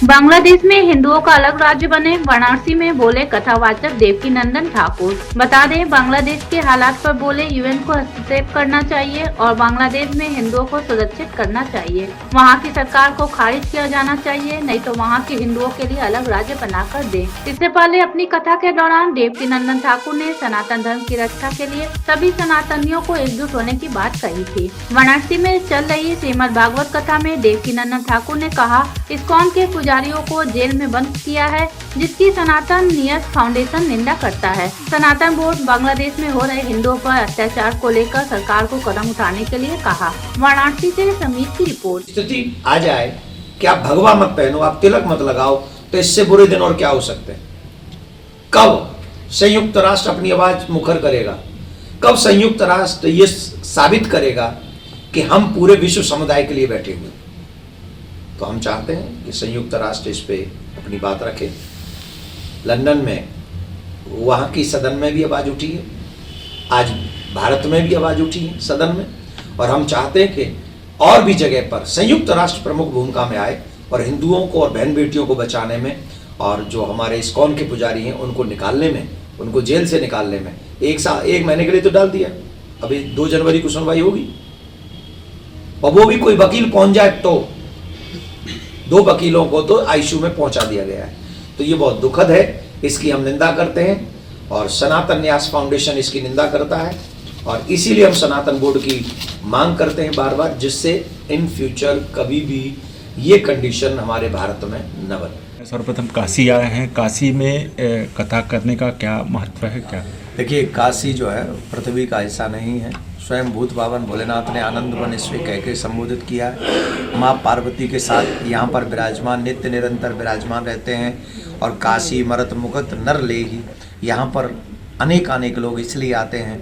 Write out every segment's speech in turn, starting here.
बांग्लादेश में हिंदुओं का अलग राज्य बने, वाराणसी में बोले कथावाचक देवकीनंदन ठाकुर। बता दें, बांग्लादेश के हालात पर बोले यूएन को हस्तक्षेप करना चाहिए और बांग्लादेश में हिंदुओं को सुरक्षित करना चाहिए। वहां की सरकार को खारिज किया जाना चाहिए, नहीं तो वहां के हिंदुओं के लिए अलग राज्य बनाकर दे। इससे पहले अपनी कथा के दौरान देवकीनंदन ठाकुर ने सनातन धर्म की रक्षा के लिए सभी सनातनियों को एकजुट होने की बात कही थी। वाराणसी में चल रही श्रीमद् भागवत कथा में देवकीनंदन ठाकुर ने कहा, इस्कॉन के पुजारियों को जेल में बंद किया है, जिसकी सनातन नियत फाउंडेशन निंदा करता है। सनातन बोर्ड बांग्लादेश में हो रहे हिंदुओं पर अत्याचार को लेकर सरकार को कदम उठाने के लिए कहा। वाराणसी से समीर की रिपोर्ट। स्थिति आ जाए कि आप भगवा मत पहनो, आप तिलक मत लगाओ, तो इससे बुरे दिन और क्या हो सकते हैं? कब संयुक्त राष्ट्र अपनी आवाज मुखर करेगा? कब संयुक्त राष्ट्र ये साबित करेगा कि हम पूरे विश्व समुदाय के लिए बैठे हुए? तो हम चाहते हैं कि संयुक्त राष्ट्र इस पे अपनी बात रखे। लंदन में वहाँ की सदन में भी आवाज़ उठी है, आज भारत में भी आवाज़ उठी है सदन में, और हम चाहते हैं कि और भी जगह पर संयुक्त राष्ट्र प्रमुख भूमिका में आए और हिंदुओं को और बहन बेटियों को बचाने में, और जो हमारे इस्कॉन के पुजारी हैं उनको निकालने में, उनको जेल से निकालने में। एक महीने के लिए तो डाल दिया, अभी 2 जनवरी को सुनवाई होगी, और वो भी कोई वकील पहुंच जाए तो 2 वकीलों को तो आईसीयू में पहुंचा दिया गया है। तो ये बहुत दुखद है, इसकी हम निंदा करते हैं और सनातन न्यास फाउंडेशन इसकी निंदा करता है, और इसीलिए हम सनातन बोर्ड की मांग करते हैं बार बार, जिससे इन फ्यूचर कभी भी ये कंडीशन हमारे भारत में न बने। सर्वप्रथम काशी आए हैं, काशी में कथा करने का क्या महत्व है? क्या देखिए, काशी जो है पृथ्वी का हिस्सा नहीं है। स्वयं भूत पावन भोलेनाथ ने आनंद वन इससे कह के संबोधित किया है। माँ पार्वती के साथ यहाँ पर विराजमान, नित्य निरंतर विराजमान रहते हैं। और काशी मरत मुकत नर ले ही, यहाँ पर अनेक लोग इसलिए आते हैं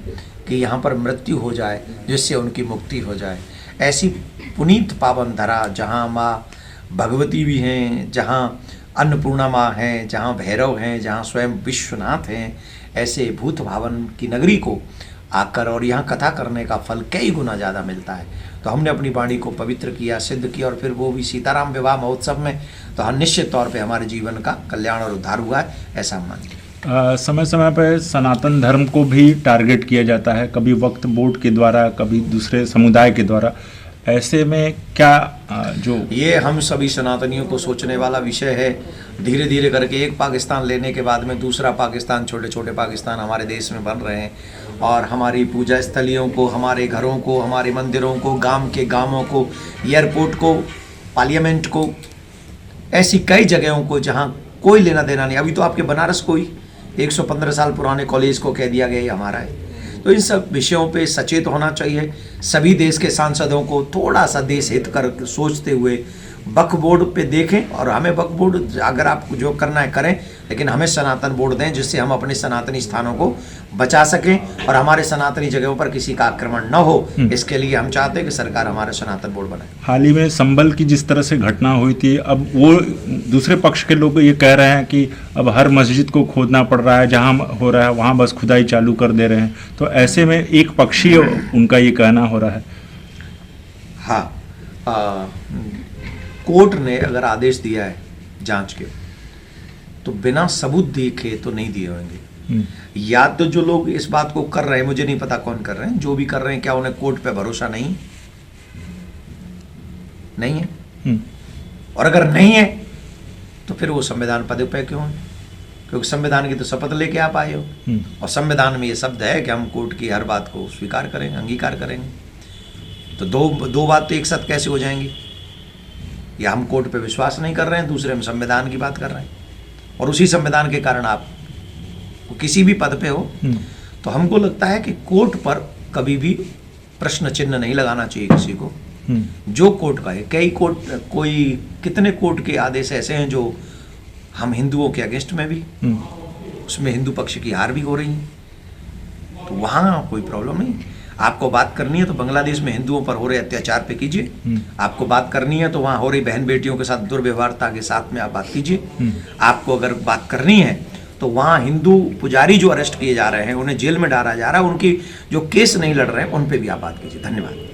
कि यहाँ पर मृत्यु हो जाए, जिससे उनकी मुक्ति हो जाए। ऐसी पुनीत पावन धरा जहाँ माँ भगवती भी हैं, जहाँ अन्नपूर्णा माँ हैं, जहाँ भैरव हैं, जहाँ स्वयं विश्वनाथ हैं, ऐसे भूत भावन की नगरी को आकर और यहाँ कथा करने का फल कई गुना ज़्यादा मिलता है। तो हमने अपनी वाणी को पवित्र किया, सिद्ध किया, और फिर वो भी सीताराम विवाह महोत्सव में, तो हम निश्चित तौर पे हमारे जीवन का कल्याण और उद्धार हुआ है, ऐसा हम मानते हैं। समय समय पर सनातन धर्म को भी टारगेट किया जाता है, कभी वक्फ बोर्ड के द्वारा, कभी दूसरे समुदाय के द्वारा। ऐसे में क्या जो ये हम सभी सनातनियों को सोचने वाला विषय है। धीरे धीरे करके एक पाकिस्तान लेने के बाद में दूसरा पाकिस्तान, छोटे छोटे पाकिस्तान हमारे देश में बन रहे हैं, और हमारी पूजा स्थलियों को, हमारे घरों को, हमारे मंदिरों को, गांव के गांवों को, एयरपोर्ट को, पार्लियामेंट को, ऐसी कई जगहों को जहां कोई लेना देना नहीं। अभी तो आपके बनारस को ही 115 साल पुराने कॉलेज को कह दिया गया ये हमारा है। तो इन सब विषयों पे सचेत होना चाहिए। सभी देश के सांसदों को थोड़ा सा देश हित कर सोचते हुए वक्फ बोर्ड पे देखें, और हमें वक्फ बोर्ड अगर आप जो करना है करें, लेकिन हमें सनातन बोर्ड दें, जिससे हम अपने सनातनी स्थानों को बचा सकें और हमारे सनातनी जगहों पर किसी का आक्रमण न हो। इसके लिए हम चाहते हैं कि सरकार हमारा सनातन बोर्ड बनाए। हाल ही में संबल की जिस तरह से घटना हुई थी, अब वो दूसरे पक्ष के लोग ये कह रहे हैं कि अब हर मस्जिद को खोदना पड़ रहा है, जहाँ हो रहा है वहाँ बस खुदाई चालू कर दे रहे हैं। तो ऐसे में एक पक्षीय उनका ये कहना हो रहा है। हाँ, कोर्ट ने अगर आदेश दिया है जांच के, तो बिना सबूत देखे तो नहीं दिए होंगे। या तो जो लोग इस बात को कर रहे हैं, मुझे नहीं पता कौन कर रहे हैं, जो भी कर रहे हैं, क्या उन्हें कोर्ट पे भरोसा नहीं है? और अगर नहीं है तो फिर वो संविधान पद पे क्यों है? क्योंकि संविधान की तो शपथ लेके आप आए हो, और संविधान में ये शब्द है कि हम कोर्ट की हर बात को स्वीकार करेंगे, अंगीकार करेंगे। तो दो बात तो एक साथ कैसे हो जाएंगी? या हम कोर्ट पे विश्वास नहीं कर रहे हैं, दूसरे हम संविधान की बात कर रहे हैं, और उसी संविधान के कारण आप किसी भी पद पे हो। तो हमको लगता है कि कोर्ट पर कभी भी प्रश्न चिन्ह नहीं लगाना चाहिए किसी को। जो कोर्ट का है, कितने कोर्ट के आदेश ऐसे हैं जो हम हिंदुओं के अगेंस्ट में भी, उसमें हिंदू पक्ष की हार भी हो रही है। तो वहाँ कोई प्रॉब्लम नहीं। आपको बात करनी है तो बांग्लादेश में हिंदुओं पर हो रहे अत्याचार पे कीजिए। आपको बात करनी है तो वहाँ हो रही बहन बेटियों के साथ दुर्व्यवहारता के साथ में आप बात कीजिए। आपको अगर बात करनी है तो वहाँ हिंदू पुजारी जो अरेस्ट किए जा रहे हैं, उन्हें जेल में डाला जा रहा है, उनकी जो केस नहीं लड़ रहे हैं, उन पे भी आप बात कीजिए। धन्यवाद।